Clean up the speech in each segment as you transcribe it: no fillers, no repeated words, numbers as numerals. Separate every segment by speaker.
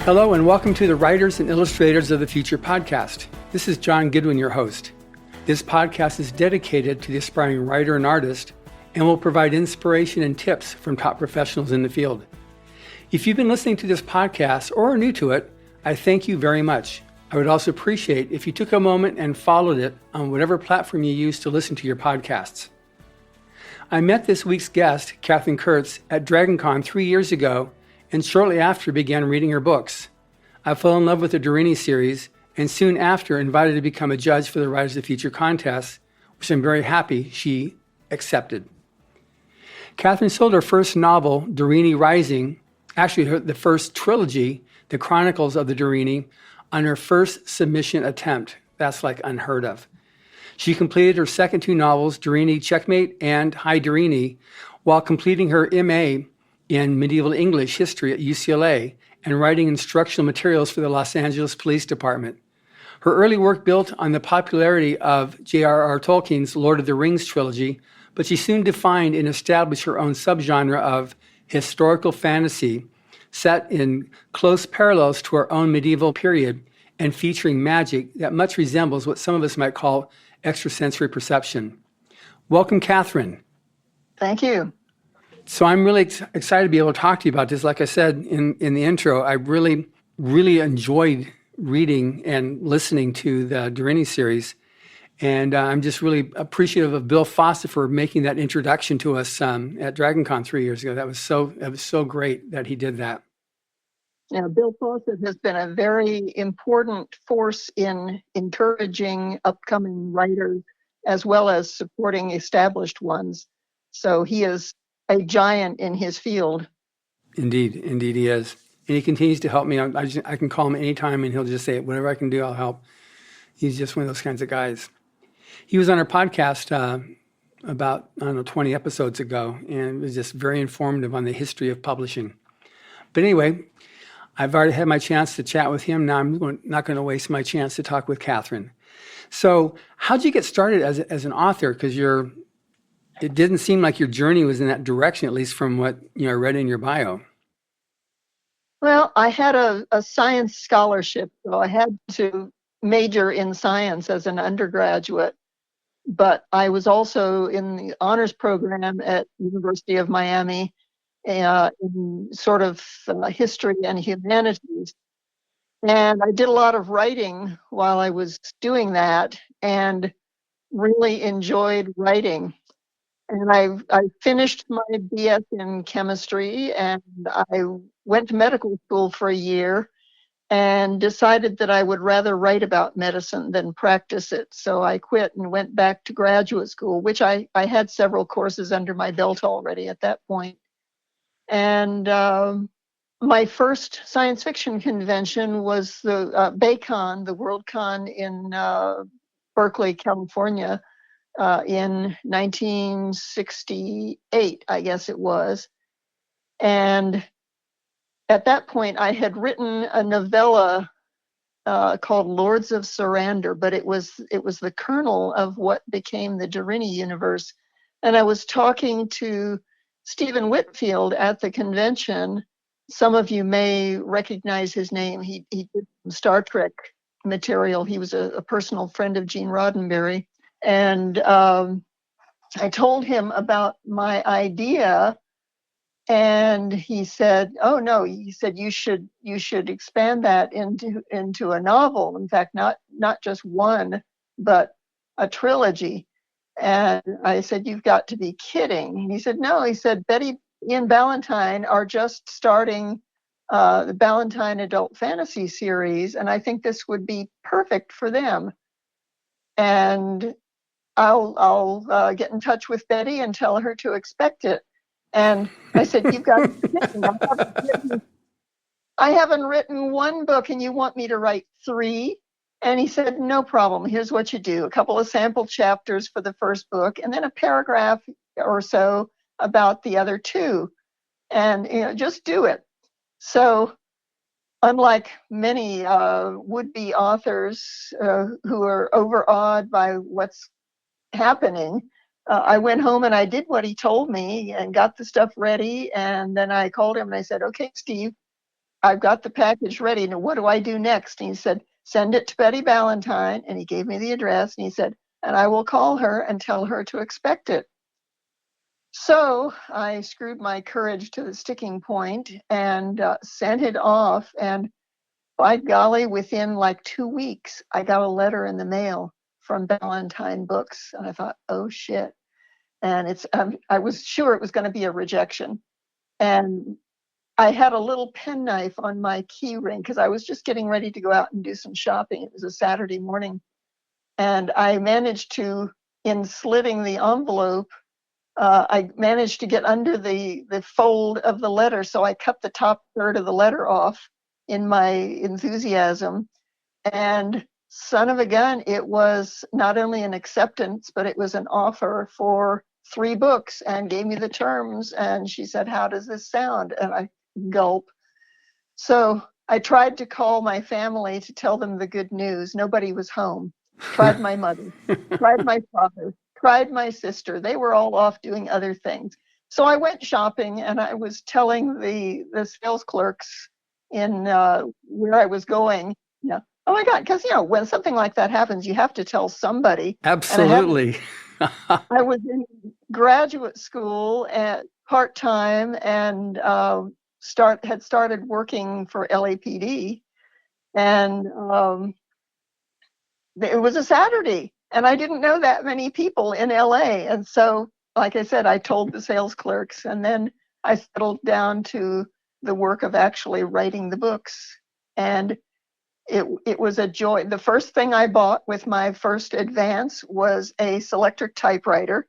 Speaker 1: Hello and welcome to the Writers and Illustrators of the Future podcast. This is John Goodwin, your host. This podcast is dedicated to the aspiring writer and artist and will provide inspiration and tips from top professionals in the field. If you've been listening to this podcast or are new to it, I thank you very much. I would also appreciate if you took a moment and followed it on whatever platform you use to listen to your podcasts. I met this week's guest, Katherine Kurtz, at DragonCon 3 years ago, and shortly after began reading her books. I fell in love with the Deryni series, and soon after invited to become a judge for the Writers of the Future contest, which I'm very happy she accepted. Katherine sold her first novel, Deryni Rising, actually the first trilogy, The Chronicles of the Deryni, on her first submission attempt. That's like unheard of. She completed her second two novels, Deryni Checkmate and Hi Deryni, while completing her MA in medieval English history at UCLA and writing instructional materials for the Los Angeles Police Department. Her early work built on the popularity of J.R.R. Tolkien's Lord of the Rings trilogy, but she soon defined and established her own subgenre of historical fantasy set in close parallels to our own medieval period and featuring magic that much resembles what some of us might call extrasensory perception. Welcome, Katherine.
Speaker 2: Thank you.
Speaker 1: So I'm really excited to be able to talk to you about this. Like I said in the intro, I really enjoyed reading and listening to the Deryni series. And I'm just really appreciative of Bill Foster for making that introduction to us at DragonCon 3 years ago. That was so great that he did that.
Speaker 2: Yeah, Bill Fawcett has been a very important force in encouraging upcoming writers as well as supporting established ones. So he is a giant in his field. Indeed
Speaker 1: he is. And he continues to help me. I can call him anytime and he'll just say, whatever I can do, I'll help. He's just one of those kinds of guys. He was on our podcast about, 20 episodes ago, and it was just very informative on the history of publishing. But anyway, I've already had my chance to chat with him. Now I'm not going to waste my chance to talk with Katherine. So how'd you get started as an author? Because it didn't seem like your journey was in that direction, at least from what I read in your bio.
Speaker 2: Well, I had a science scholarship, so I had to major in science as an undergraduate. But I was also in the honors program at University of Miami in sort of history and humanities. And I did a lot of writing while I was doing that and really enjoyed writing. And I finished my BS in chemistry, and I went to medical school for a year and decided that I would rather write about medicine than practice it. So I quit and went back to graduate school, which I had several courses under my belt already at that point. And my first science fiction convention was the BayCon, the WorldCon in Berkeley, California, in 1968, I guess it was. And at that point, I had written a novella called Lords of Surrender, but it was the kernel of what became the Deryni universe. And I was talking to Stephen Whitfield at the convention. Some of you may recognize his name. He did some Star Trek material. He was a personal friend of Gene Roddenberry. And I told him about my idea, and he said, "Oh no," he said, "you should expand that into a novel. In fact, not just one, but a trilogy." And I said, "You've got to be kidding." And he said, "No," he said, "Betty and Ballantine are just starting the Ballantine Adult Fantasy series, and I think this would be perfect for them. And I'll get in touch with Betty and tell her to expect it." And I said, "You've got to be kidding. I haven't written one book, and you want me to write 3? And he said, "No problem. Here's what you do. A couple of sample chapters for the first book, and then a paragraph or so about the other 2. And just do it." So unlike many would-be authors who are overawed by what's happening, I went home and I did what he told me and got the stuff ready. And then I called him and I said, "Okay, Steve, I've got the package ready. Now, what do I do next? And he said, send it to Betty Ballantyne. And he gave me the address. And he said, and I will call her and tell her to expect it. So I screwed my courage to the sticking point and sent it off. And by golly, within like 2 weeks, I got a letter in the mail from Ballantyne Books. And I thought, oh, shit. And I was sure it was going to be a rejection. And I had a little penknife on my key ring because I was just getting ready to go out and do some shopping. It was a Saturday morning. And I managed to, in slitting the envelope, I managed to get under the fold of the letter. So I cut the top third of the letter off in my enthusiasm. And son of a gun, it was not only an acceptance, but it was an offer for 3 books and gave me the terms. And she said, how does this sound? And I gulp. So I tried to call my family to tell them the good news. Nobody was home. Tried my mother, tried my father, tried my sister. They were all off doing other things. So I went shopping and I was telling the sales clerks in where I was going, oh my God, because, when something like that happens, you have to tell somebody.
Speaker 1: Absolutely.
Speaker 2: I was in graduate school at part-time and had started working for LAPD. And it was a Saturday, and I didn't know that many people in LA. And so, like I said, I told the sales clerks, and then I settled down to the work of actually writing the books. And it was a joy. The first thing I bought with my first advance was a Selectric typewriter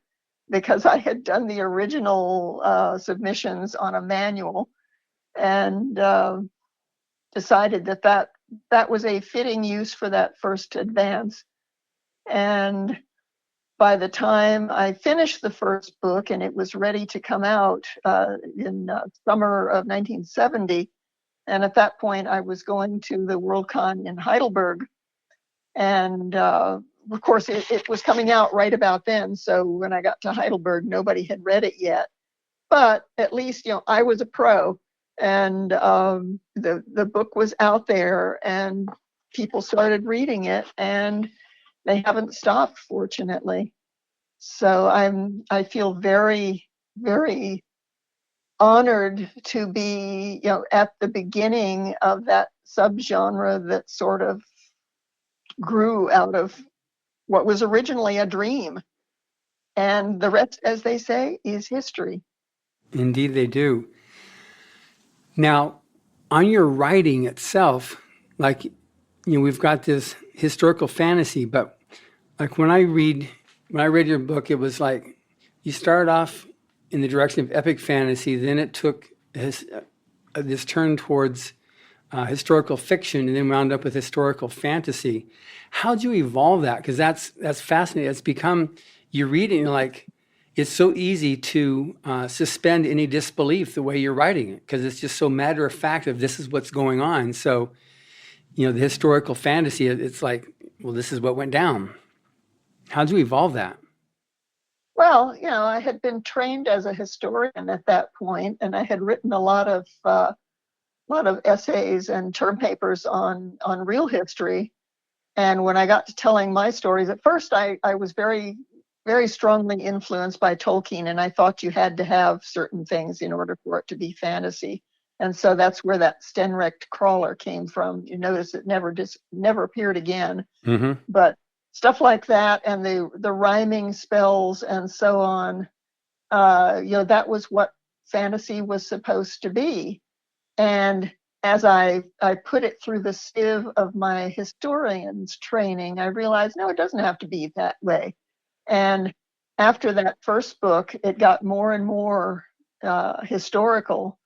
Speaker 2: because I had done the original submissions on a manual and decided that was a fitting use for that first advance. And by the time I finished the first book and it was ready to come out in summer of 1970, and at that point I was going to the Worldcon in Heidelberg. And of course it was coming out right about then. So when I got to Heidelberg, nobody had read it yet. But at least, I was a pro. And the book was out there and people started reading it, and they haven't stopped, fortunately. So I feel very, very honored to be, at the beginning of that subgenre that sort of grew out of what was originally a dream. And the rest, as they say, is history.
Speaker 1: Indeed, they do. Now, on your writing itself, we've got this historical fantasy, but like when I read your book, it was like you start off in the direction of epic fantasy, then it took this turn towards historical fiction, and then wound up with historical fantasy. How'd you evolve that? Because that's fascinating. It's become, you read it and you're like, it's so easy to suspend any disbelief the way you're writing it, because it's just so matter of fact of this is what's going on. So, the historical fantasy, it's like, well, this is what went down. How'd you evolve that?
Speaker 2: Well, I had been trained as a historian at that point, and I had written a lot of essays and term papers on real history. And when I got to telling my stories, at first I was very, very strongly influenced by Tolkien, and I thought you had to have certain things in order for it to be fantasy. And so that's where that Stenrecht crawler came from. You notice it never appeared again. Mm-hmm. But stuff like that, and the rhyming spells and so on, that was what fantasy was supposed to be. And as I put it through the sieve of my historian's training, I realized, no, it doesn't have to be that way. And after that first book, it got more and more historical.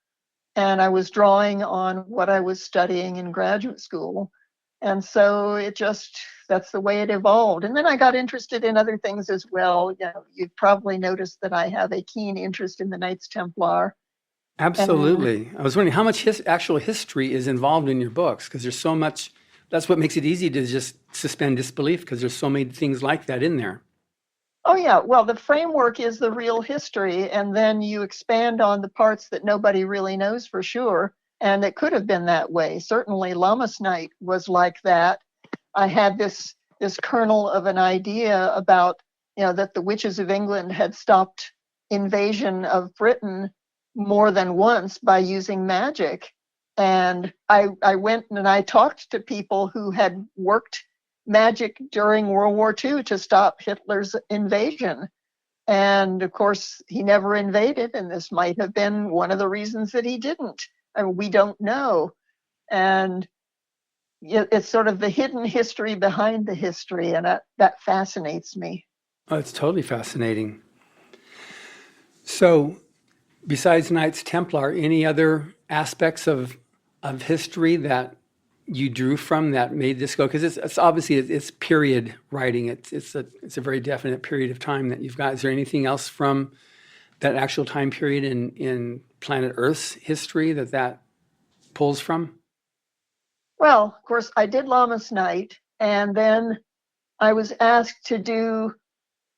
Speaker 2: And I was drawing on what I was studying in graduate school. And so that's the way it evolved. And then I got interested in other things as well. You've probably noticed that I have a keen interest in the Knights Templar.
Speaker 1: Absolutely. I was wondering how much actual history is involved in your books, because there's so much. That's what makes it easy to just suspend disbelief, because there's so many things like that in there.
Speaker 2: Oh, yeah. Well, the framework is the real history, and then you expand on the parts that nobody really knows for sure. And it could have been that way. Certainly Lammas Night was like that. I had this kernel of an idea about, that the witches of England had stopped invasion of Britain more than once by using magic. And I went and I talked to people who had worked magic during World War II to stop Hitler's invasion. And of course, he never invaded, and this might have been one of the reasons that he didn't. I mean, we don't know. And it's sort of the hidden history behind the history, and that fascinates me.
Speaker 1: Oh, it's totally fascinating. So, besides Knights Templar, any other aspects of history that you drew from that made this go? Because it's obviously it's period writing. It's a very definite period of time that you've got. Is there anything else from that actual time period in planet Earth's history that pulls from?
Speaker 2: Well, of course, I did Lammas Night, and then I was asked to do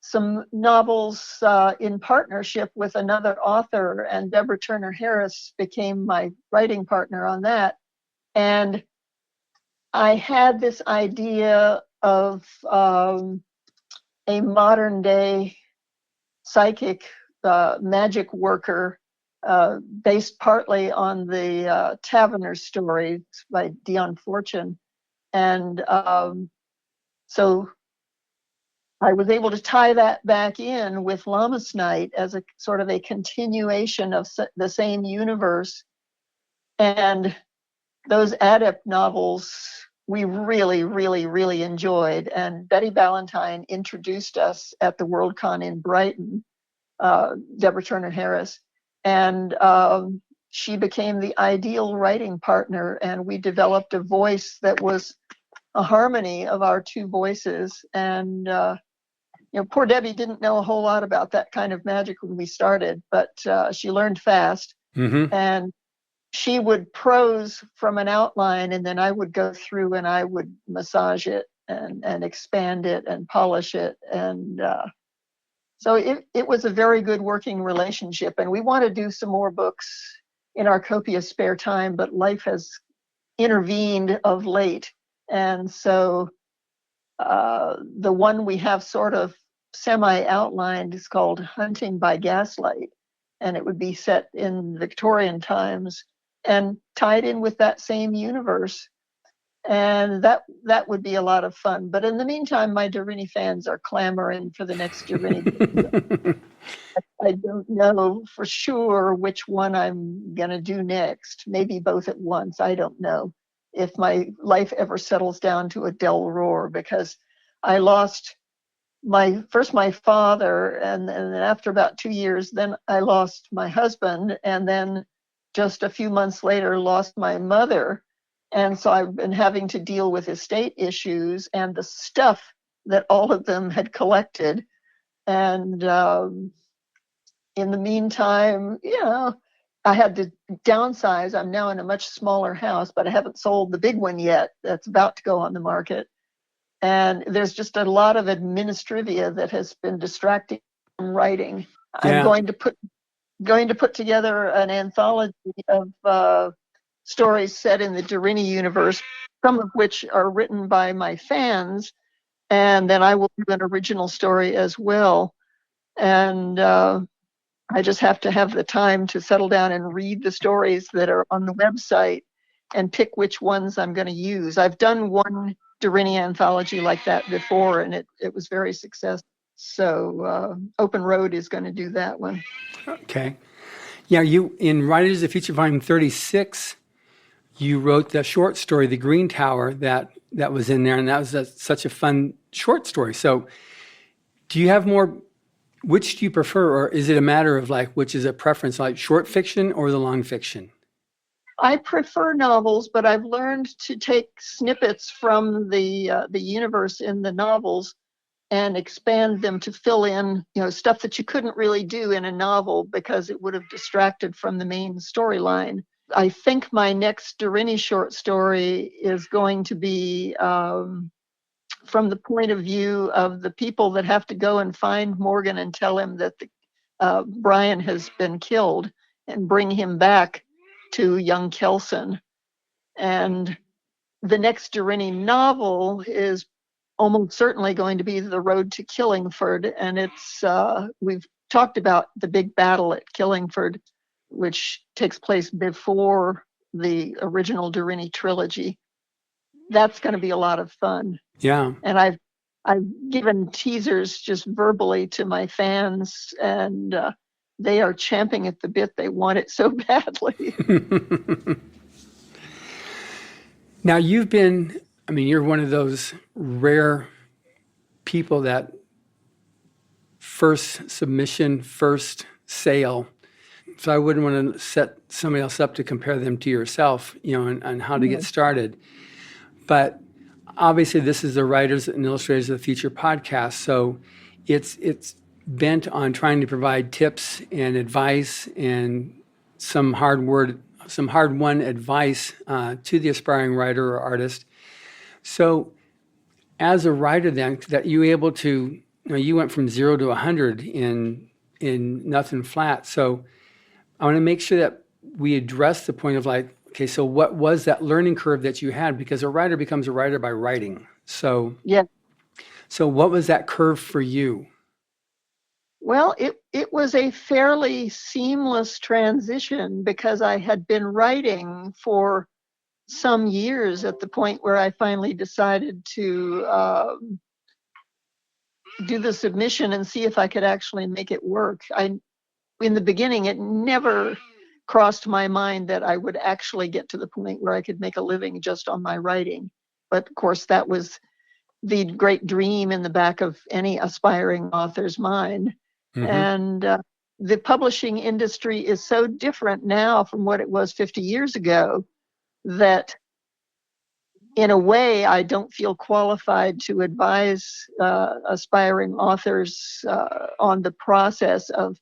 Speaker 2: some novels in partnership with another author, and Deborah Turner Harris became my writing partner on that. And I had this idea of a modern day psychic magic worker based partly on the Taverner's story by Dion Fortune. And so I was able to tie that back in with Lammas Night as a sort of a continuation of the same universe. And those adept novels we really, really, really enjoyed. And Betty Ballantyne introduced us at the Worldcon in Brighton, Deborah Turner Harris. And she became the ideal writing partner, and we developed a voice that was a harmony of our two voices. And poor Debbie didn't know a whole lot about that kind of magic when we started, but she learned fast.
Speaker 1: Mm-hmm.
Speaker 2: And she would prose from an outline, and then I would go through and I would massage it and expand it and polish it. And so it was a very good working relationship. And we want to do some more books in our copious spare time, but life has intervened of late. And so the one we have sort of semi-outlined is called Hunting by Gaslight, and it would be set in Victorian times and tied in with that same universe. And that would be a lot of fun. But in the meantime, my Deryni fans are clamoring for the next Deryni. I don't know for sure which one I'm going to do next. Maybe both at once. I don't know if my life ever settles down to a Del-Ror, because I lost my father, and then after about 2 years, then I lost my husband, and then just a few months later lost my mother. And so I've been having to deal with estate issues and the stuff that all of them had collected. And in the meantime, I had to downsize. I'm now in a much smaller house, but I haven't sold the big one yet. That's about to go on the market. And there's just a lot of administrivia that has been distracting from writing. Yeah. I'm going to put together an anthology of stories set in the Deryni universe, some of which are written by my fans, and then I will do an original story as well. And I just have to have the time to settle down and read the stories that are on the website and pick which ones I'm going to use. I've done one Deryni anthology like that before, and it was very successful. So Open Road is going to do that one.
Speaker 1: Okay. Yeah, you in Writers of Future Volume 36, you wrote the short story, The Green Tower, that was in there, and that was such a fun short story. So do you have more, which do you prefer, or is it a matter of like, which is a preference, like short fiction or the long fiction?
Speaker 2: I prefer novels, but I've learned to take snippets from the universe in the novels and expand them to fill in, stuff that you couldn't really do in a novel because it would have distracted from the main storyline. I think my next Deryni short story is going to be from the point of view of the people that have to go and find Morgan and tell him that Brian has been killed and bring him back to young Kelson. And the next Deryni novel is almost certainly going to be The Road to Killingford. And it's, we've talked about the big battle at Killingford, which takes place before the original Deryni trilogy. That's going to be a lot of fun.
Speaker 1: Yeah.
Speaker 2: And I've given teasers just verbally to my fans, and they are champing at the bit. They want it so badly.
Speaker 1: Now, you're one of those rare people that first submission, first sale. So I wouldn't want to set somebody else up to compare them to yourself, on how to get started. But obviously, this is the Writers and Illustrators of the Future podcast. So it's bent on trying to provide tips and advice and some hard-won advice to the aspiring writer or artist. So as a writer then, that you able to, you went from 0 to 100 in nothing flat. So I want to make sure that we address the point of okay, so what was that learning curve that you had? Because a writer becomes a writer by writing. So
Speaker 2: yeah.
Speaker 1: So what was that curve for you?
Speaker 2: Well, it was a fairly seamless transition because I had been writing for some years at the point where I finally decided to do the submission and see if I could actually make it work. In the beginning, it never crossed my mind that I would actually get to the point where I could make a living just on my writing. But of course, that was the great dream in the back of any aspiring author's mind. Mm-hmm. And the publishing industry is so different now from what it was 50 years ago that in a way, I don't feel qualified to advise aspiring authors on the process of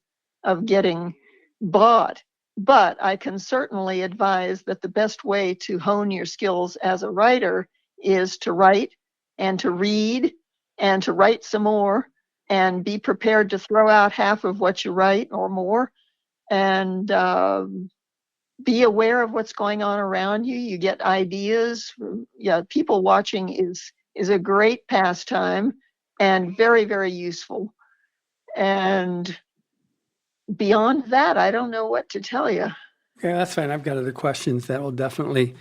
Speaker 2: getting bought. But I can certainly advise that the best way to hone your skills as a writer is to write and to read and to write some more and be prepared to throw out half of what you write or more, and be aware of what's going on around you. You get ideas. Yeah, people watching is a great pastime and very, very useful. And beyond that, I don't know what to tell you.
Speaker 1: Okay, that's fine. I've got other questions that will definitely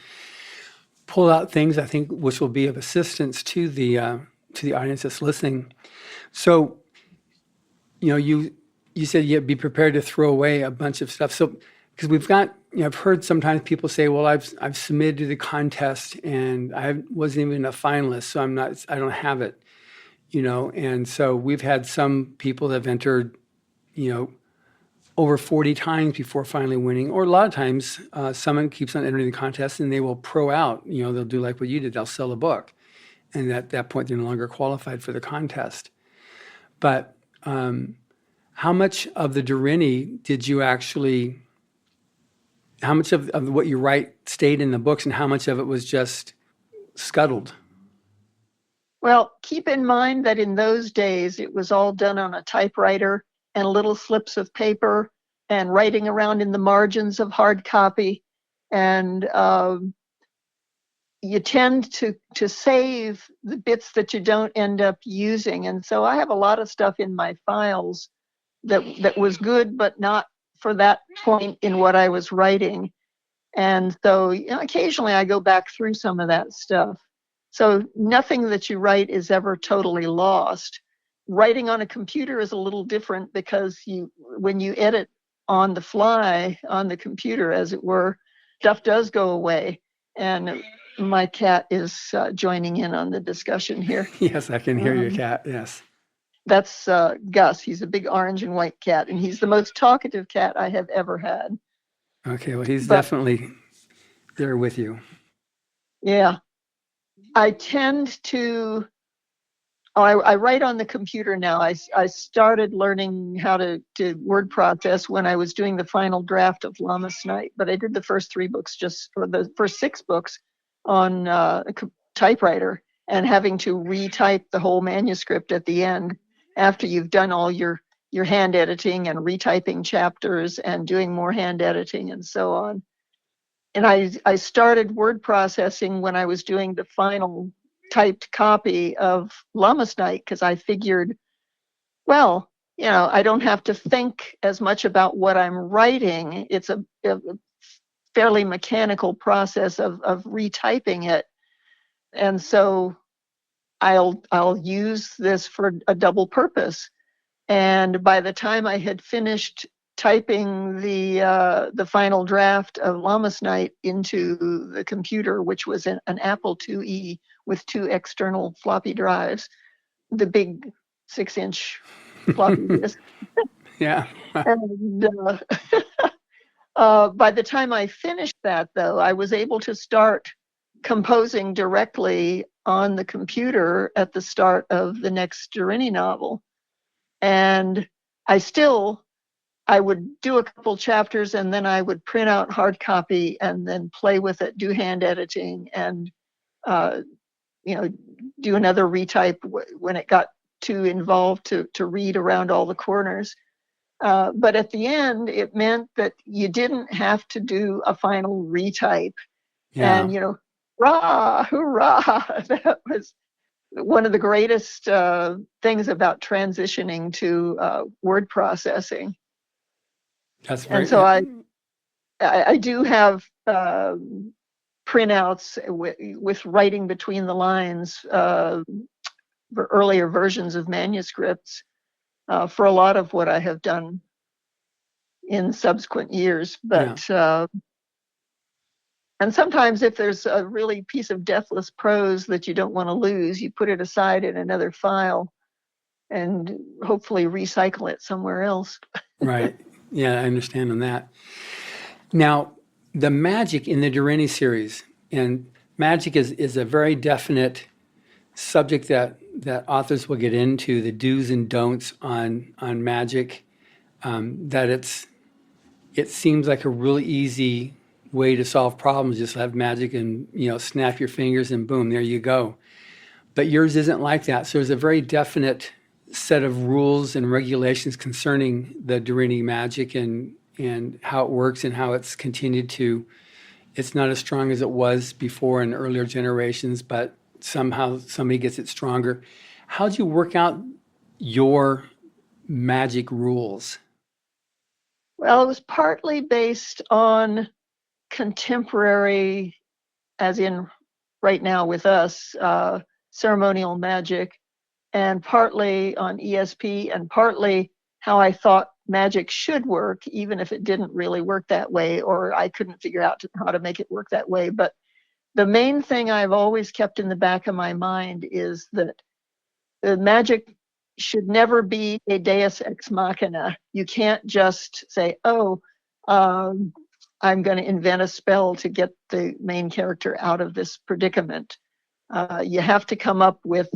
Speaker 1: pull out things I think which will be of assistance to the audience that's listening. So, you said you'd be prepared to throw away a bunch of stuff. So, because we've got, I've heard sometimes people say, well, I've submitted to the contest and I wasn't even a finalist, so I don't have it, And so we've had some people that have entered, over 40 times before finally winning, or a lot of times someone keeps on entering the contest and they will pro out. They'll do like what you did. They'll sell a book, and at that point they're no longer qualified for the contest. But how much of the Deryni did you actually? How much of what you write stayed in the books, and how much of it was just scuttled?
Speaker 2: Well, keep in mind that in those days it was all done on a typewriter and little slips of paper and writing around in the margins of hard copy. And you tend to save the bits that you don't end up using. And so I have a lot of stuff in my files that was good, but not for that point in what I was writing. And so occasionally I go back through some of that stuff. So nothing that you write is ever totally lost. Writing on a computer is a little different because when you edit on the fly on the computer, as it were, stuff does go away. And my cat is joining in on the discussion here.
Speaker 1: Yes, I can hear your cat, yes.
Speaker 2: That's Gus. He's a big orange and white cat, and he's the most talkative cat I have ever had.
Speaker 1: Okay, well, he's definitely there with you.
Speaker 2: Yeah. I tend to... I write on the computer now. I started learning how to word process when I was doing the final draft of Lammas Night, but I did the first 6 books on a typewriter and having to retype the whole manuscript at the end after you've done all your hand editing and retyping chapters and doing more hand editing and so on. and I started word processing when I was doing the final typed copy of Lammas Night, because I figured, well, I don't have to think as much about what I'm writing. It's a fairly mechanical process of retyping it. And so I'll use this for a double purpose. And by the time I had finished typing the final draft of Lammas Night into the computer, which was an Apple IIe with 2 external floppy drives, the big 6-inch floppy disk.
Speaker 1: Yeah.
Speaker 2: And by the time I finished that, though, I was able to start composing directly on the computer at the start of the next Deryni novel. And I would do a couple chapters, and then I would print out hard copy and then play with it, do hand editing, and do another retype when it got too involved to read around all the corners. But at the end, it meant that you didn't have to do a final retype.
Speaker 1: Yeah.
Speaker 2: And, rah, hoorah! That was one of the greatest things about transitioning to word processing.
Speaker 1: That's very.
Speaker 2: And so I do have printouts with writing between the lines for earlier versions of manuscripts for a lot of what I have done in subsequent years. But and sometimes if there's a really piece of deathless prose that you don't want to lose, you put it aside in another file and hopefully recycle it somewhere else.
Speaker 1: Right. Yeah, I understand on that. Now, the magic in the Deryni series, and magic is a very definite subject that authors will get into, the do's and don'ts on magic, that it seems like a really easy way to solve problems. Just have magic and, snap your fingers and boom, there you go. But yours isn't like that. So there's a very definite set of rules and regulations concerning the Deryni magic and how it works and how it's continued to, it's not as strong as it was before in earlier generations, but somehow somebody gets it stronger. How'd you work out your magic rules?
Speaker 2: Well, it was partly based on contemporary, as in right now with us, ceremonial magic, and partly on ESP, and partly how I thought magic should work, even if it didn't really work that way, or I couldn't figure out how to make it work that way. But the main thing I've always kept in the back of my mind is that the magic should never be a deus ex machina. You can't just say, I'm going to invent a spell to get the main character out of this predicament. You have to come up with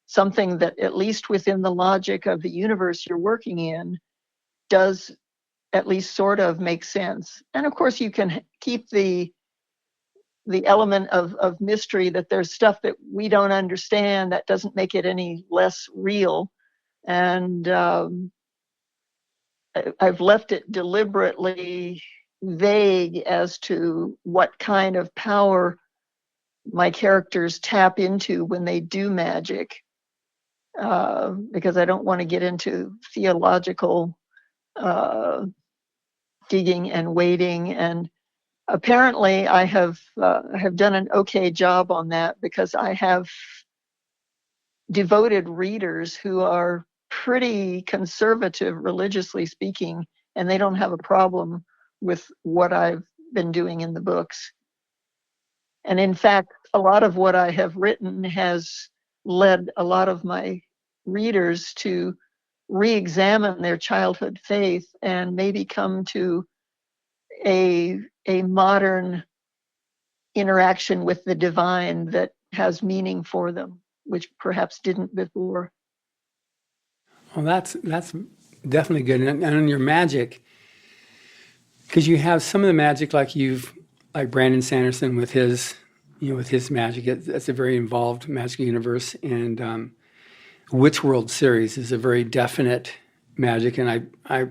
Speaker 2: something that, at least within the logic of the universe you're working in, does at least sort of make sense. And of course, you can keep the element of mystery, that there's stuff that we don't understand. That doesn't make it any less real. And I've left it deliberately vague as to what kind of power my characters tap into when they do magic, because I don't want to get into theological digging and wading. And apparently I have done an okay job on that, because I have devoted readers who are pretty conservative, religiously speaking, and they don't have a problem with what I've been doing in the books. And in fact, a lot of what I have written has led a lot of my readers to re-examine their childhood faith and maybe come to a modern interaction with the divine that has meaning for them, which perhaps didn't before.
Speaker 1: Well, that's definitely good. And on your magic, because you have some of the magic like Brandon Sanderson with his magic. It's a very involved magical universe, and Witch World series is a very definite magic, and I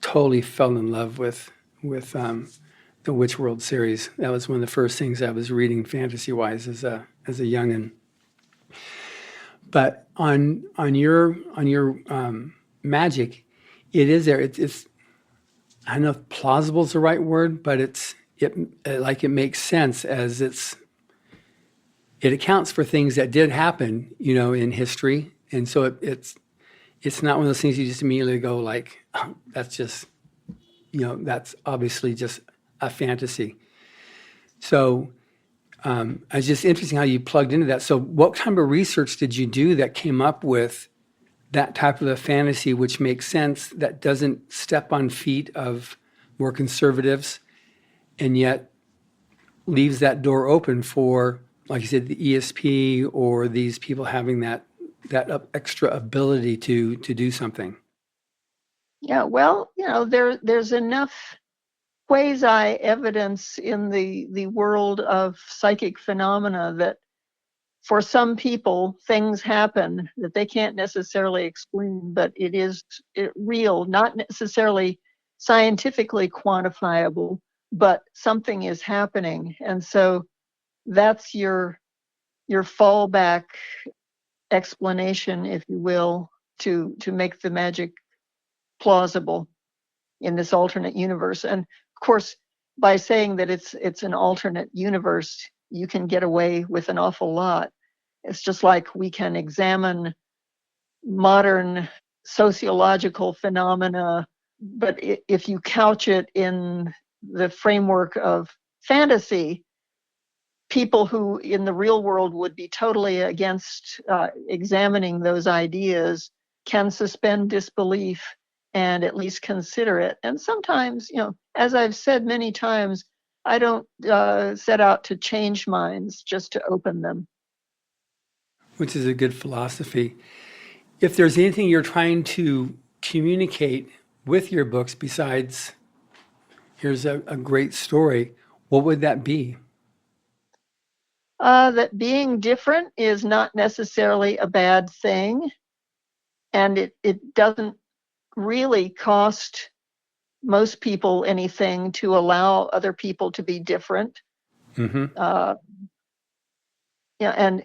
Speaker 1: totally fell in love with the the Witch World series. That was one of the first things I was reading fantasy-wise as a youngin'. But on your magic, it is there. It's I don't know if plausible is the right word, but it makes sense as it accounts for things that did happen, in history, and so it's not one of those things you just immediately go like, oh, that's just, that's obviously just a fantasy. So it's just interesting how you plugged into that. So what kind of research did you do that came up with that type of a fantasy, which makes sense, that doesn't step on feet of more conservatives, and yet leaves that door open for, like you said, the ESP or these people having that extra ability to do something?
Speaker 2: Yeah, well, there's enough quasi-evidence in the world of psychic phenomena that for some people things happen that they can't necessarily explain, but it is real, not necessarily scientifically quantifiable, but something is happening. And so that's your fallback explanation, if you will, to make the magic plausible in this alternate universe. And of course, by saying that it's an alternate universe, you can get away with an awful lot. It's just like we can examine modern sociological phenomena, but if you couch it in the framework of fantasy, people who in the real world would be totally against examining those ideas can suspend disbelief and at least consider it. And sometimes, as I've said many times, I don't set out to change minds, just to open them.
Speaker 1: Which is a good philosophy. If there's anything you're trying to communicate with your books besides, here's a great story, what would that be?
Speaker 2: That being different is not necessarily a bad thing, and it doesn't really cost most people anything to allow other people to be different.
Speaker 1: Mm-hmm.
Speaker 2: And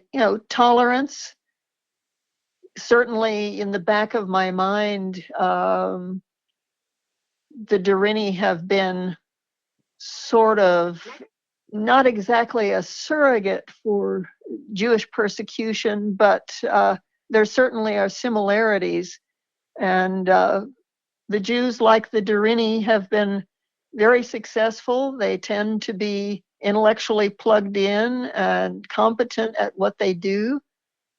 Speaker 2: tolerance. Certainly, in the back of my mind, the Deryni have been sort of not exactly a surrogate for Jewish persecution, but there certainly are similarities. And the Jews, like the Deryni, have been very successful. They tend to be intellectually plugged in and competent at what they do.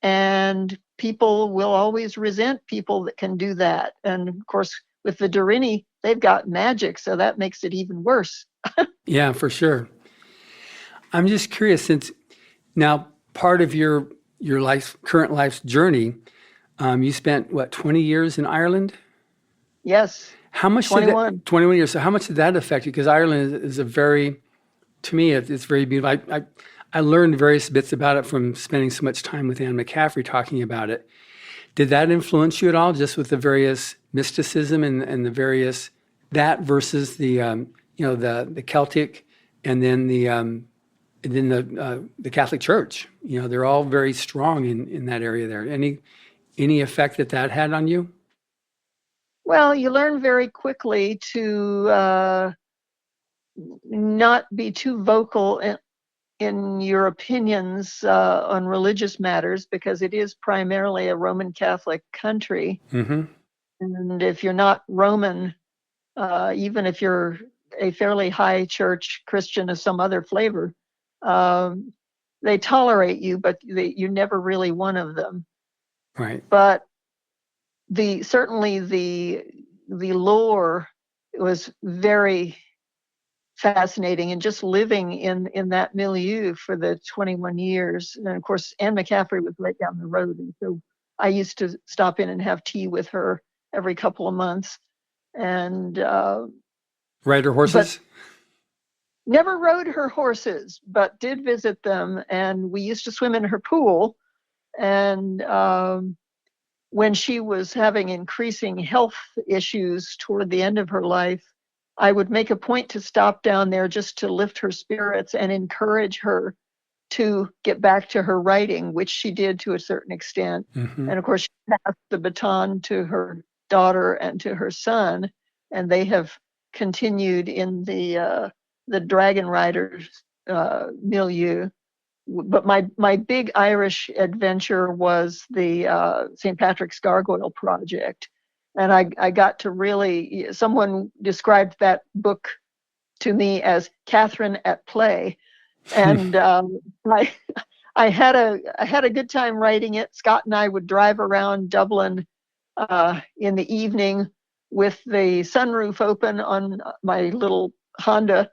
Speaker 2: And people will always resent people that can do that. And of course, with the Deryni, they've got magic, so that makes it even worse.
Speaker 1: Yeah, for sure. I'm just curious, since now part of your current life's journey, you spent 20 years in Ireland?
Speaker 2: Yes.
Speaker 1: How much
Speaker 2: 21.
Speaker 1: 21 years. So how much did that affect you? Because Ireland is a very, to me, it's very beautiful. I learned various bits about it from spending so much time with Anne McCaffrey talking about it. Did that influence you at all, just with the various mysticism and the various, that versus the the Celtic, and then the Catholic Church? They're all very strong in that area there. Any effect that had on you?
Speaker 2: Well, you learn very quickly to not be too vocal in your opinions on religious matters, because it is primarily a Roman Catholic country.
Speaker 1: Mm-hmm.
Speaker 2: And if you're not Roman, even if you're a fairly high church Christian of some other flavor, they tolerate you, but you're never really one of them.
Speaker 1: Right.
Speaker 2: But certainly the lore was very fascinating, and just living in that milieu for the 21 years. And of course, Anne McCaffrey was right down the road, and so I used to stop in and have tea with her every couple of months. And
Speaker 1: ride her horses?
Speaker 2: Never rode her horses, but did visit them, and we used to swim in her pool. And when she was having increasing health issues toward the end of her life, I would make a point to stop down there just to lift her spirits and encourage her to get back to her writing, which she did to a certain extent.
Speaker 1: Mm-hmm.
Speaker 2: And of course, she passed the baton to her daughter and to her son, and they have continued in the Dragon Riders milieu. But my big Irish adventure was the St. Patrick's Gargoyle Project. And I got to really, someone described that book to me as Catherine at play. And I had a good time writing it. Scott and I would drive around Dublin in the evening with the sunroof open on my little Honda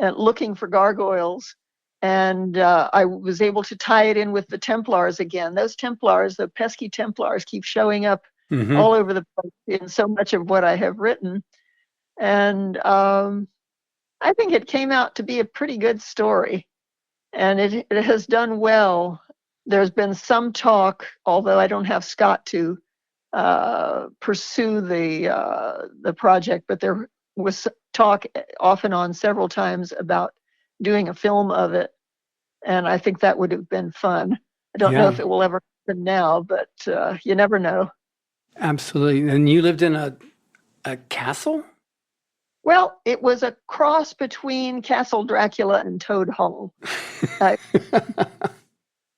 Speaker 2: and looking for gargoyles. And I was able to tie it in with the Templars again. Those Templars, the pesky Templars, keep showing up all over the place in so much of what I have written. And I think it came out to be a pretty good story. And it has done well. There's been some talk, although I don't have Scott to pursue the project, but there was talk off and on several times about doing a film of it. And I think that would have been fun. I don't know if it will ever happen now, but you never know.
Speaker 1: Absolutely. And you lived in a castle?
Speaker 2: Well, it was a cross between Castle Dracula and Toad Hall. It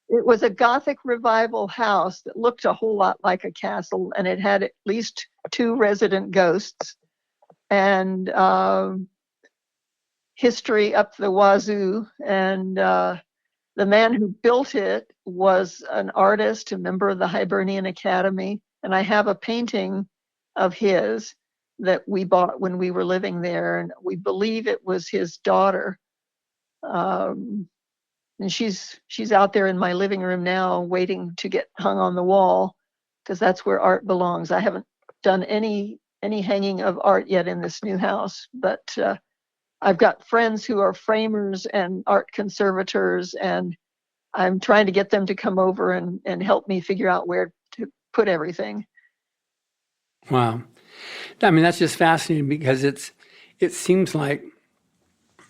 Speaker 2: was a Gothic revival house that looked a whole lot like a castle, and it had at least 2 resident ghosts, and history up the wazoo. And the man who built it was an artist, a member of the Hibernian Academy, and I have a painting of his that we bought when we were living there, and we believe it was his daughter. And she's out there in my living room now, waiting to get hung on the wall, because that's where art belongs. I haven't done any hanging of art yet in this new house, but I've got friends who are framers and art conservators, and I'm trying to get them to come over and help me figure out where to put everything.
Speaker 1: Wow. I mean, that's just fascinating, because it seems like,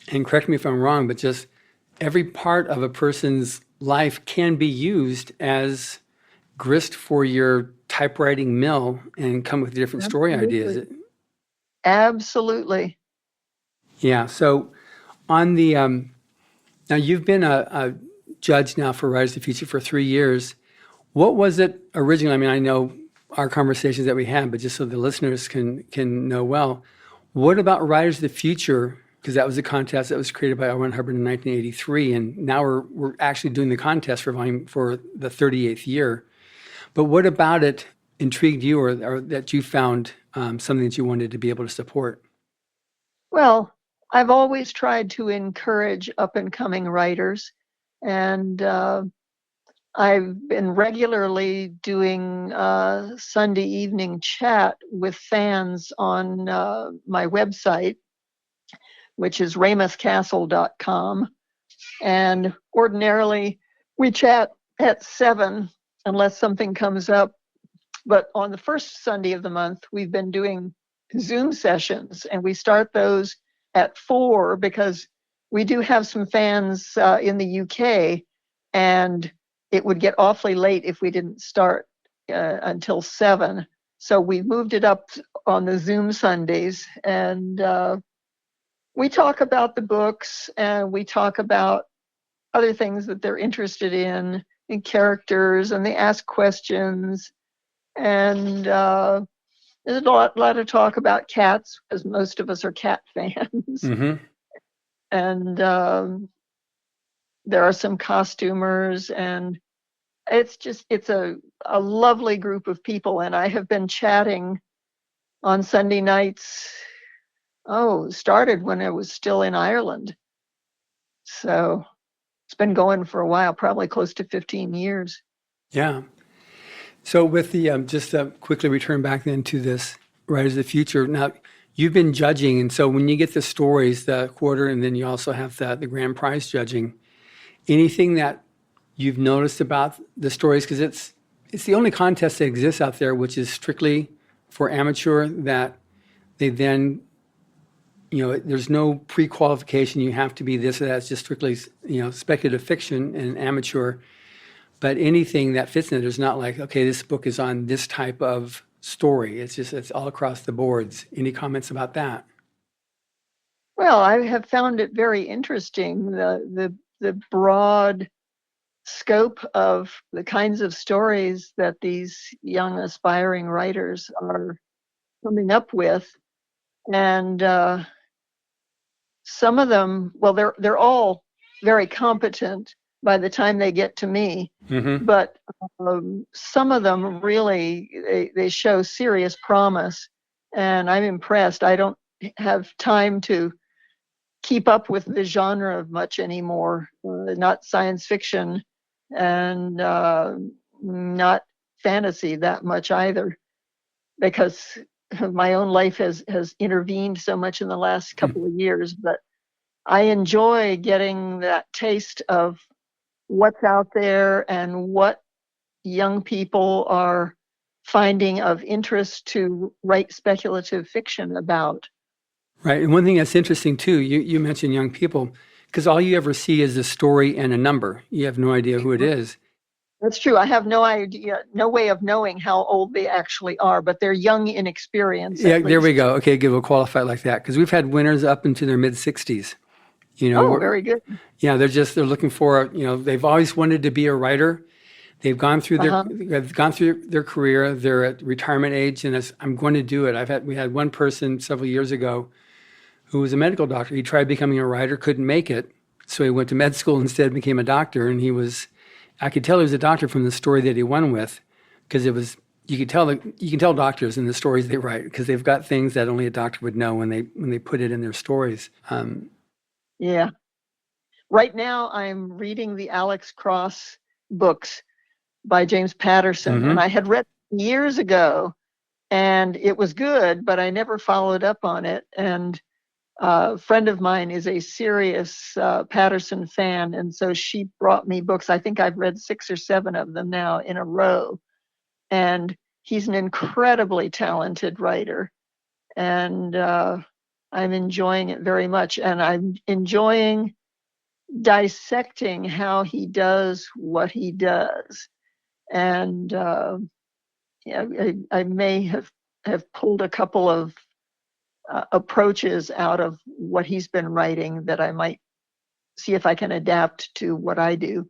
Speaker 1: and correct me if I'm wrong, but just every part of a person's life can be used as grist for your typewriting mill and come with different story ideas.
Speaker 2: Absolutely.
Speaker 1: Yeah. So on the, now you've been a judge now for Writers of the Future for 3 years. What was it originally? I mean, I know our conversations that we had, but just so the listeners can know well, what about Writers of the Future? Because that was a contest that was created by L. Ron Hubbard in 1983, and now we're actually doing the contest for the 38th year. But what about it intrigued you, or that you found something that you wanted to be able to support?
Speaker 2: Well, I've always tried to encourage up-and-coming writers, and I've been regularly doing Sunday evening chat with fans on my website, which is ramothcastle.com. And ordinarily we chat at 7 unless something comes up. But on the first Sunday of the month, we've been doing Zoom sessions, and we start those at 4 because we do have some fans in the UK, and it would get awfully late if we didn't start until 7. So we moved it up on the Zoom Sundays, and we talk about the books, and we talk about other things that they're interested in characters, and they ask questions. And there's a lot of talk about cats, because most of us are cat fans.
Speaker 1: Mm-hmm.
Speaker 2: And there are some costumers, and it's a lovely group of people. And I have been chatting on Sunday nights. Started when I was still in Ireland. So it's been going for a while, probably close to 15 years.
Speaker 1: Yeah. So with the, just to quickly return back then to this Writers of the Future, now you've been judging, and so when you get the stories, the quarter, and then you also have the grand prize judging, anything that you've noticed about the stories, because it's the only contest that exists out there, which is strictly for amateur, that they then there's no pre-qualification. You have to be this or that. It's just strictly, speculative fiction and amateur. But anything that fits in it, there's not like, okay, this book is on this type of story. It's all across the boards. Any comments about that?
Speaker 2: Well, I have found it very interesting, the broad scope of the kinds of stories that these young aspiring writers are coming up with. And some of them, well, they're all very competent by the time they get to me, but some of them really, they show serious promise, and I'm impressed. I don't have time to keep up with the genre of much anymore, not science fiction and not fantasy that much either, because my own life has intervened so much in the last couple of years. But I enjoy getting that taste of what's out there and what young people are finding of interest to write speculative fiction about.
Speaker 1: Right. And one thing that's interesting too, you mentioned young people, because all you ever see is a story and a number. You have no idea who it is.
Speaker 2: That's true. I have no idea, no way of knowing how old they actually are, but they're young in experience.
Speaker 1: Yeah, there we go. Okay, we'll qualify like that, because we've had winners up into their mid-60s.
Speaker 2: Oh, very good.
Speaker 1: Yeah, they're looking for, they've always wanted to be a writer. They've gone through their career. They're at retirement age, and I'm going to do it. We had one person several years ago who was a medical doctor. He tried becoming a writer, couldn't make it, so he went to med school instead, became a doctor, and I could tell he was a doctor from the story that he won with, because you can tell doctors in the stories they write, because they've got things that only a doctor would know when they put it in their stories.
Speaker 2: Yeah. Right now, I'm reading the Alex Cross books by James Patterson, and I had read years ago, and it was good, but I never followed up on it. And a friend of mine is a serious Patterson fan, and so she brought me books. I think I've read 6 or 7 of them now in a row. And he's an incredibly talented writer, and I'm enjoying it very much. And I'm enjoying dissecting how he does what he does. And I may have pulled a couple of approaches out of what he's been writing that I might see if I can adapt to what I do.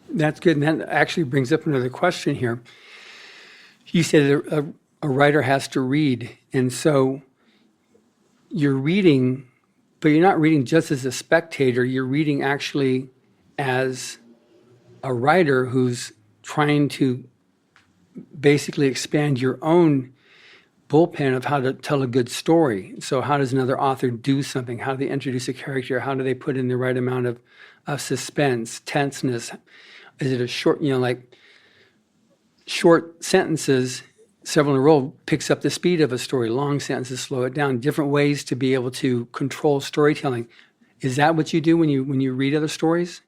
Speaker 1: That's good. And that actually brings up another question here. You said a writer has to read. And so you're reading, but you're not reading just as a spectator. You're reading actually as a writer who's trying to basically expand your own bullpen of how to tell a good story. So how does another author do something? How do they introduce a character? How do they put in the right amount of suspense, tenseness? Is it a short, like short sentences, several in a row, picks up the speed of a story. Long sentences slow it down. Different ways to be able to control storytelling. Is that what you do when you read other stories?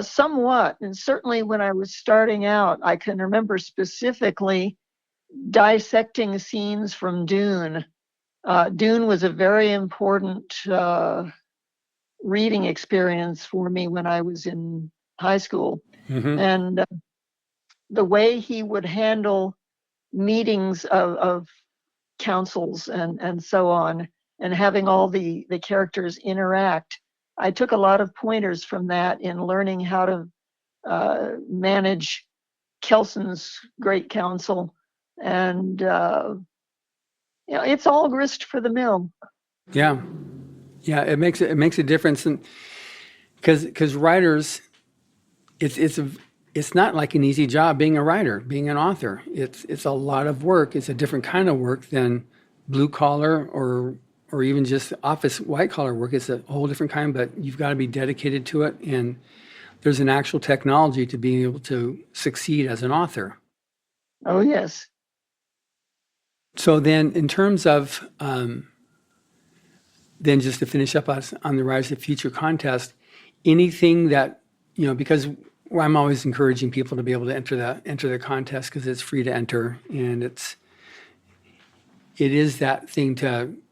Speaker 2: Somewhat. And certainly when I was starting out, I can remember specifically dissecting scenes from Dune. Dune was a very important reading experience for me when I was in high school. And the way he would handle meetings of councils and so on, and having all the characters interact, I took a lot of pointers from that in learning how to manage Kelson's Great Council. And it's all grist for the mill.
Speaker 1: Yeah, it makes a difference, and because writers, it's not like an easy job being a writer, being an author. It's a lot of work. It's a different kind of work than blue collar or even just office white collar work. It's a whole different kind, but you've got to be dedicated to it, and there's an actual technology to being able to succeed as an author.
Speaker 2: Oh yes.
Speaker 1: So then, in terms of, then just to finish up on the Rise of the Future contest, anything that, because I'm always encouraging people to be able to enter the contest because it's free to enter, and it is that thing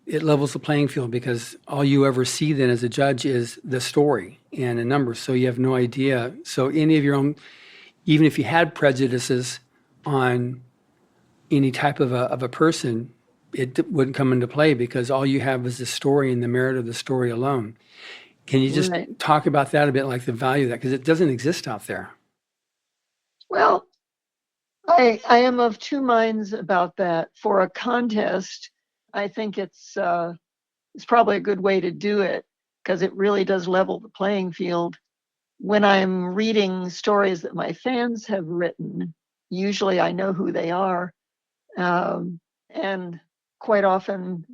Speaker 1: it levels the playing field because all you ever see then as a judge is the story and a number. So you have no idea. So any of your own, even if you had prejudices on any type of a person, it wouldn't come into play because all you have is the story and the merit of the story alone. Can you just talk about that a bit, like the value of that? Because it doesn't exist out there.
Speaker 2: Well, I am of two minds about that. For a contest, I think it's probably a good way to do it because it really does level the playing field. When I'm reading stories that my fans have written, usually I know who they are. And quite often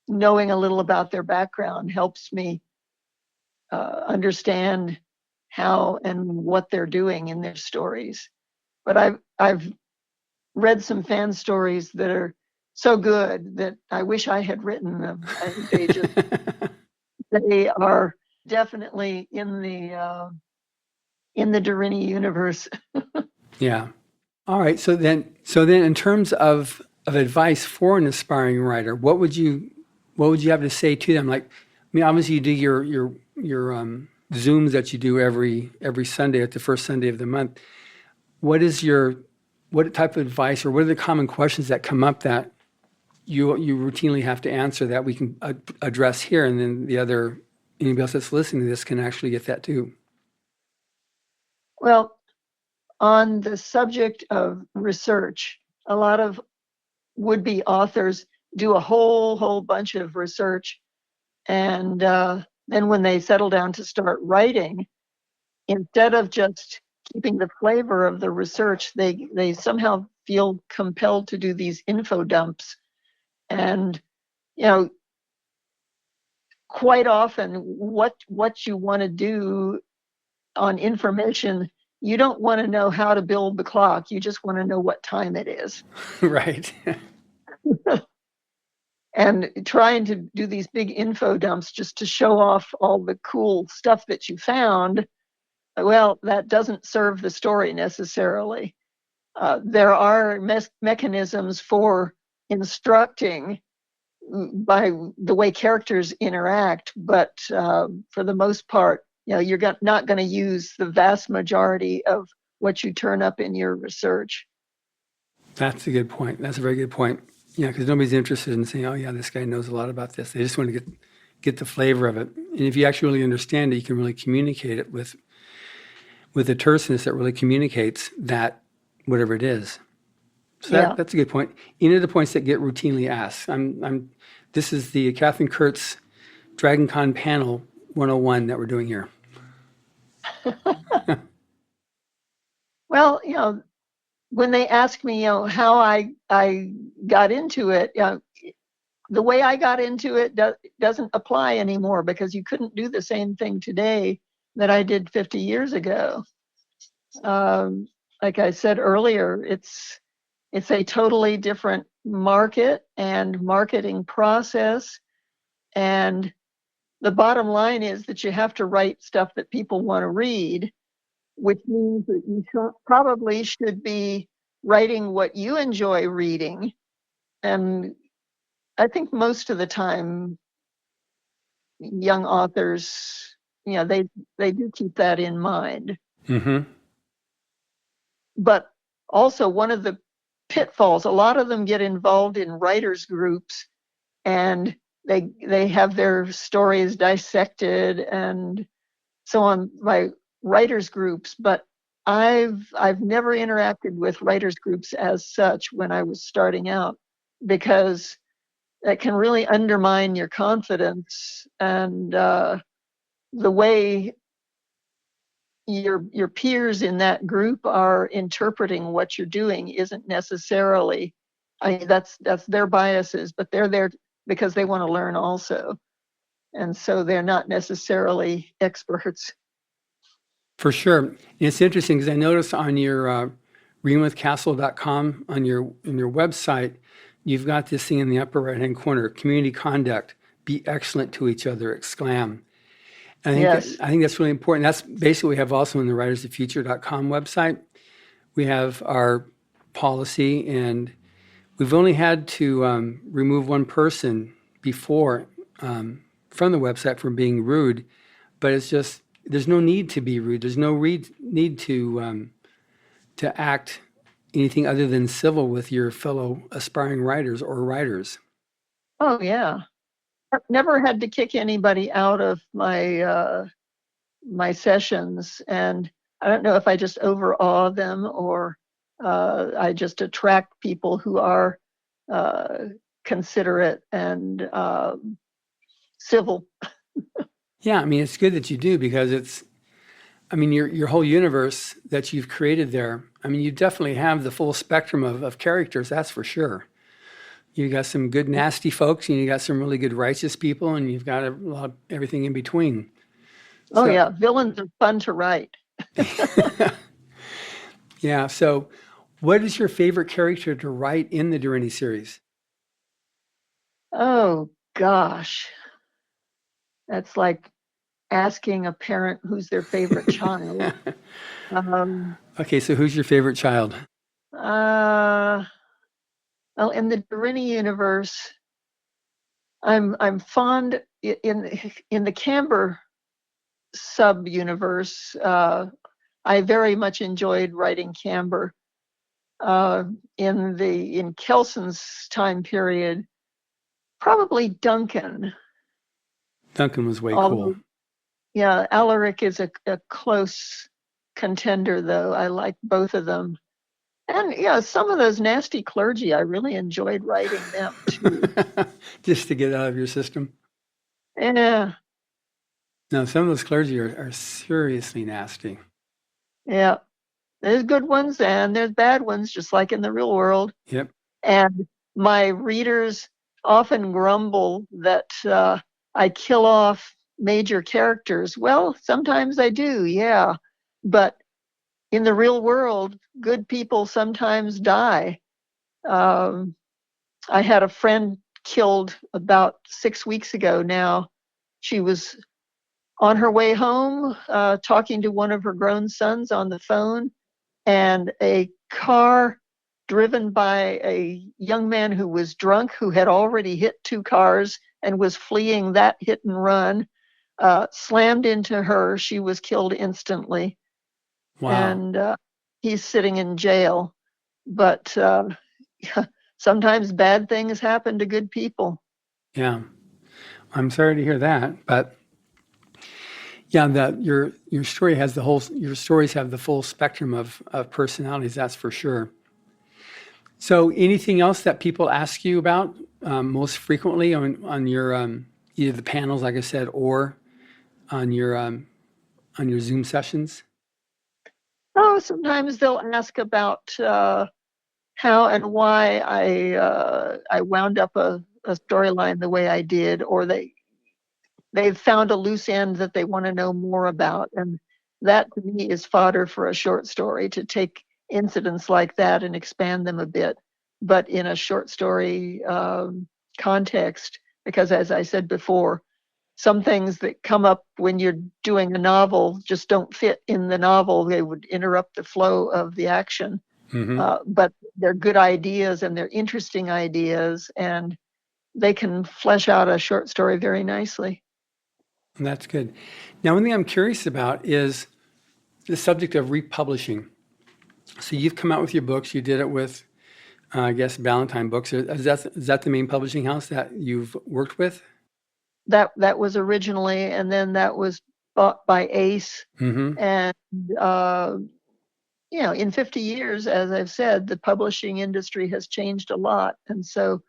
Speaker 2: knowing a little about their background helps me understand how and what they're doing in their stories. But I've read some fan stories that are so good that I wish I had written them. I think they are definitely in the Deryni universe.
Speaker 1: Yeah. All right. So then in terms of advice for an aspiring writer, what would you have to say to them? Like, I mean, obviously you do your Zooms that you do every Sunday at the first Sunday of the month. What type of advice or what are the common questions that come up that you routinely have to answer that we can address here, and then anybody else that's listening to this can actually get that too?
Speaker 2: Well, on the subject of research, a lot of would-be authors do a whole bunch of research, and then when they settle down to start writing, instead of just keeping the flavor of the research, they somehow feel compelled to do these info dumps. And quite often what you want to do on information, you don't want to know how to build the clock. You just want to know what time it is.
Speaker 1: Right.
Speaker 2: And trying to do these big info dumps just to show off all the cool stuff that you found, well, that doesn't serve the story necessarily. There are mechanisms for instructing by the way characters interact, but for the most part, you're not going to use the vast majority of what you turn up in your research.
Speaker 1: That's a good point. That's a very good point. Yeah, because nobody's interested in saying, oh, yeah, this guy knows a lot about this. They just want to get the flavor of it. And if you actually really understand it, you can really communicate it with a terseness that really communicates that whatever it is. So that's a good point. Any of the points that get routinely asked. This is the Katherine Kurtz Dragon Con panel 101 that we're doing here.
Speaker 2: Well, when they ask me, how I got into it, the way I got into it doesn't apply anymore because you couldn't do the same thing today that I did 50 years ago. Like I said earlier, it's a totally different market and marketing process. And the bottom line is that you have to write stuff that people want to read, which means that you probably should be writing what you enjoy reading. And I think most of the time, young authors, they do keep that in mind.
Speaker 1: Mm-hmm.
Speaker 2: But also one of the pitfalls, a lot of them get involved in writers groups and they have their stories dissected and so on by writers groups, but I've never interacted with writers groups as such when I was starting out because that can really undermine your confidence and the way your peers in that group are interpreting what you're doing isn't necessarily, that's their biases, but they're there because they want to learn also. And so they're not necessarily experts.
Speaker 1: For sure. And it's interesting because I noticed on your reamwithcastle.com on your website, you've got this thing in the upper right-hand corner, community conduct, be excellent to each other, exclaim. And I think that's really important. That's basically what we have also in the writersoffuture.com website. We have our policy, and we've only had to remove one person before from the website for being rude, but it's just there's no need to be rude. There's no need to act anything other than civil with your fellow aspiring writers or writers.
Speaker 2: Oh yeah, I've never had to kick anybody out of my sessions, and I don't know if I just overawe them or I just attract people who are considerate and civil.
Speaker 1: Yeah, I mean, it's good that you do because your whole universe that you've created there, I mean, you definitely have the full spectrum of characters, that's for sure. You got some good nasty folks, and you got some really good righteous people, and you've got a lot of everything in between.
Speaker 2: Oh yeah, villains are fun to write.
Speaker 1: Yeah, so what is your favorite character to write in the Deryni series?
Speaker 2: Oh gosh, that's like asking a parent who's their favorite child.
Speaker 1: Okay, so who's your favorite child?
Speaker 2: Well, in the Deryni universe, I'm fond in the Camber sub universe. I very much enjoyed writing Camber. In Kelson's time period, probably Duncan.
Speaker 1: Duncan was way
Speaker 2: Although,
Speaker 1: cool.
Speaker 2: yeah, Alaric is a close contender, though. I like both of them. And yeah, some of those nasty clergy, I really enjoyed writing them too.
Speaker 1: Just to get out of your system.
Speaker 2: Yeah,
Speaker 1: No, some of those clergy are seriously nasty.
Speaker 2: yeah. There's good ones and there's bad ones, just like in the real world.
Speaker 1: Yep.
Speaker 2: And my readers often grumble that I kill off major characters. Well, sometimes I do, yeah. But in the real world, good people sometimes die. I had a friend killed about 6 weeks ago now. She was on her way home talking to one of her grown sons on the phone, and a car driven by a young man who was drunk, who had already hit 2 cars and was fleeing that hit and run, slammed into her. She was killed instantly.
Speaker 1: Wow.
Speaker 2: And he's sitting in jail. But sometimes bad things happen to good people.
Speaker 1: Yeah. I'm sorry to hear that, but yeah, your story has your stories have the full spectrum of personalities, that's for sure. So anything else that people ask you about most frequently on your either the panels, like I said, or on your Zoom sessions?
Speaker 2: Oh, sometimes they'll ask about how and why I wound up a storyline the way I did, or they've found a loose end that they want to know more about. And that to me is fodder for a short story, to take incidents like that and expand them a bit, but in a short story context, because as I said before, some things that come up when you're doing a novel just don't fit in the novel. They would interrupt the flow of the action.
Speaker 1: Mm-hmm.
Speaker 2: But they're good ideas and they're interesting ideas, and they can flesh out a short story very nicely.
Speaker 1: That's good. Now, one thing I'm curious about is the subject of republishing. So you've come out with your books. You did it with, I guess, Ballantine Books. Is that the main publishing house that you've worked with?
Speaker 2: That was originally, and then that was bought by Ace.
Speaker 1: Mm-hmm.
Speaker 2: And in 50 years, as I've said, the publishing industry has changed a lot, and so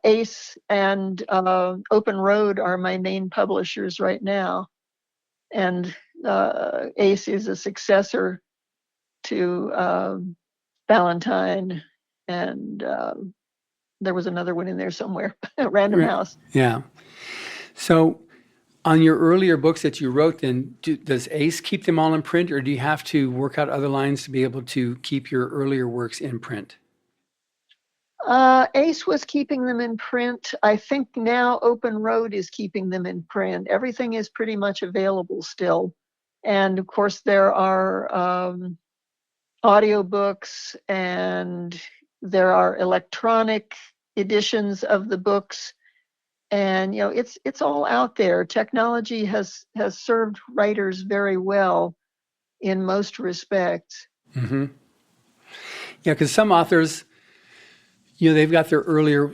Speaker 2: Ace and Open Road are my main publishers right now. And Ace is a successor to Ballantine, and there was another one in there somewhere, Random House.
Speaker 1: Yeah. So on your earlier books that you wrote, then does Ace keep them all in print, or do you have to work out other lines to be able to keep your earlier works in print?
Speaker 2: Ace was keeping them in print. I think now Open Road is keeping them in print. Everything is pretty much available still. And of course, there are audiobooks, and there are electronic editions of the books. And it's all out there. Technology has served writers very well in most respects.
Speaker 1: Mm-hmm. Yeah, because some authors, they've got their earlier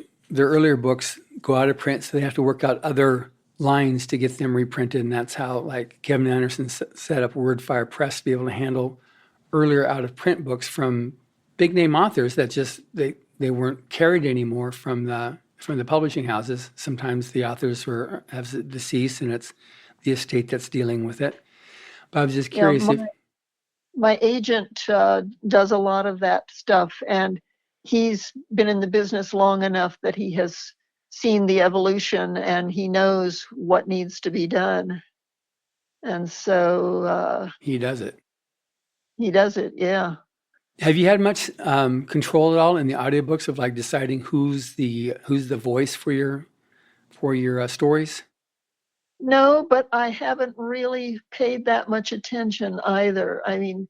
Speaker 1: books go out of print, so they have to work out other lines to get them reprinted, and that's how, like, Kevin Anderson set up WordFire Press to be able to handle earlier out of print books from big name authors that just they weren't carried anymore from the publishing houses. Sometimes the authors have deceased, and it's the estate that's dealing with it. But I was just curious
Speaker 2: my agent does a lot of that stuff, and he's been in the business long enough that he has seen the evolution and he knows what needs to be done. And so
Speaker 1: he does it.
Speaker 2: He does it, yeah.
Speaker 1: Have you had much control at all in the audiobooks of, like, deciding who's the voice for your stories?
Speaker 2: No, but I haven't really paid that much attention either. I mean,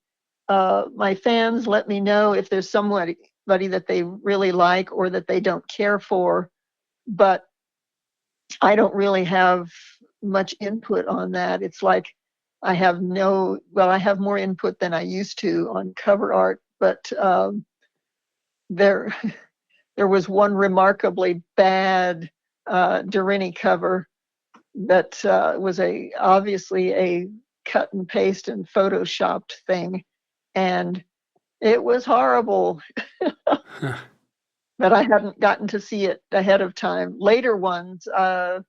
Speaker 2: my fans let me know if there's somebody that they really like or that they don't care for, but I don't really have much input on that. It's like I have more input than I used to on cover art, but there was one remarkably bad Deryni cover that was obviously a cut and paste and photoshopped thing, and it was horrible. But I hadn't gotten to see it ahead of time. Later ones, I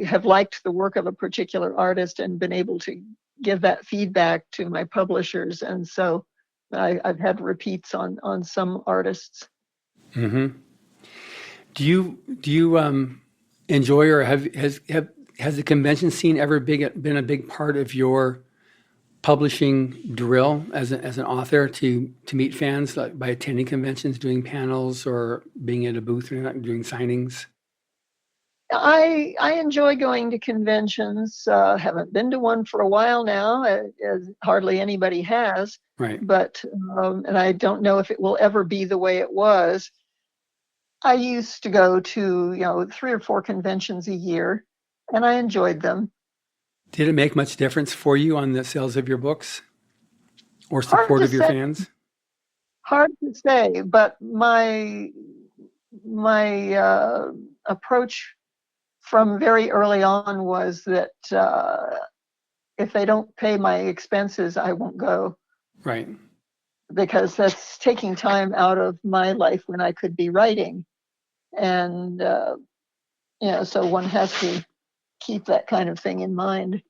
Speaker 2: have liked the work of a particular artist and been able to give that feedback to my publishers, and so I've had repeats on some artists.
Speaker 1: Mm-hmm. Do you enjoy, or has the convention scene ever been a big part of your publishing drill as an author, to meet fans, like by attending conventions, doing panels, or being at a booth or doing signings?
Speaker 2: I enjoy going to conventions. Haven't been to one for a while now, as hardly anybody has.
Speaker 1: Right.
Speaker 2: But and I don't know if it will ever be the way it was. I used to go to 3 or 4 conventions a year, and I enjoyed them.
Speaker 1: Did it make much difference for you on the sales of your books or support of your fans?
Speaker 2: Hard to say, but my approach from very early on was that if they don't pay my expenses, I won't go.
Speaker 1: Right.
Speaker 2: Because that's taking time out of my life when I could be writing. And, so one has to keep that kind of thing in mind.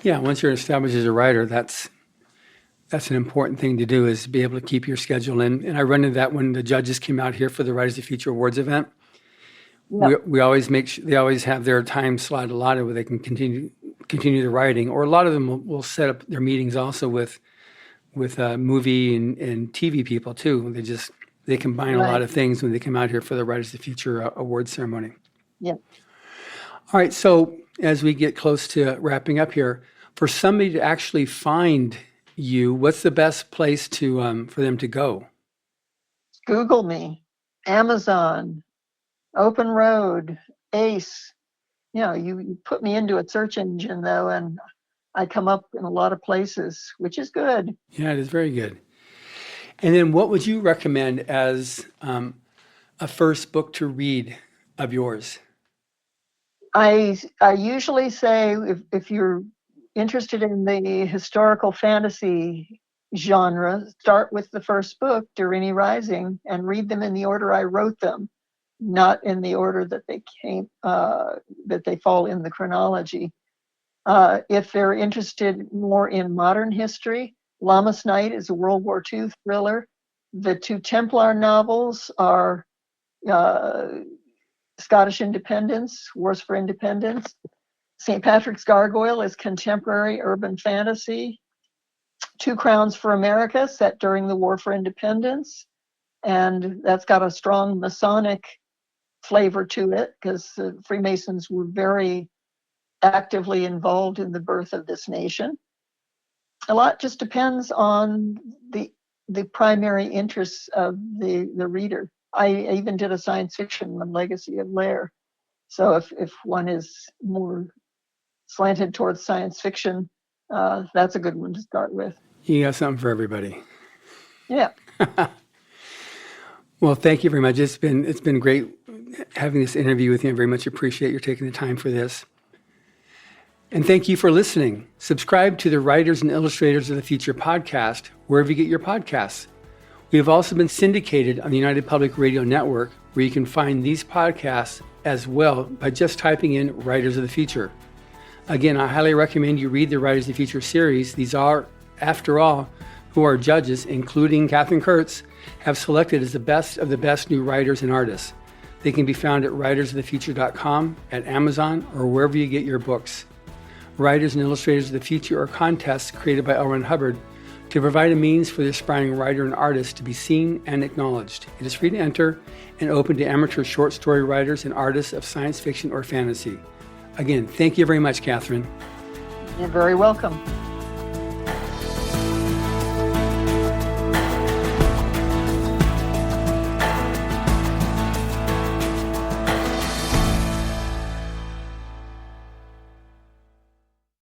Speaker 1: Yeah, once you're established as a writer, that's an important thing to do, is be able to keep your schedule in. And I run into that when the judges came out here for the Writers of the Future Awards event. Yep. We always they always have their time slot allotted where they can continue the writing, or a lot of them will set up their meetings also with movie and TV people too. They combine a lot of things when they come out here for the Writers of the Future Awards ceremony.
Speaker 2: Yeah.
Speaker 1: All right. So as we get close to wrapping up here, for somebody to actually find you, what's the best place for them to go?
Speaker 2: Google me, Amazon, Open Road, Ace. You put me into a search engine though, and I come up in a lot of places, which is good.
Speaker 1: Yeah, it is very good. And then what would you recommend as a first book to read of yours?
Speaker 2: I usually say if you're interested in the historical fantasy genre, start with the first book, Deryni Rising, and read them in the order I wrote them, not in the order that they that they fall in the chronology. If they're interested more in modern history, Lammas Night is a World War II thriller. The 2 Templar novels are Scottish Independence, Wars for Independence. St. Patrick's Gargoyle is contemporary urban fantasy. 2 Crowns for America, set during the War for Independence. And that's got a strong Masonic flavor to it, because the Freemasons were very actively involved in the birth of this nation. A lot just depends on the primary interests of the reader. I even did a science fiction one, Legacy of Lair. So if one is more slanted towards science fiction, that's a good one to start with.
Speaker 1: You got something for everybody.
Speaker 2: Yeah.
Speaker 1: Well, thank you very much. It's been great having this interview with you. I very much appreciate your taking the time for this. And thank you for listening. Subscribe to the Writers and Illustrators of the Future podcast, wherever you get your podcasts. We have also been syndicated on the United Public Radio Network, where you can find these podcasts as well by just typing in Writers of the Future. Again, I highly recommend you read the Writers of the Future series. These are, after all, who our judges, including Katherine Kurtz, have selected as the best of the best new writers and artists. They can be found at writersofthefuture.com, at Amazon, or wherever you get your books. Writers and Illustrators of the Future are contests created by L. Ron Hubbard to provide a means for the aspiring writer and artist to be seen and acknowledged. It is free to enter and open to amateur short story writers and artists of science fiction or fantasy. Again, thank you very much, Katherine.
Speaker 2: You're very welcome.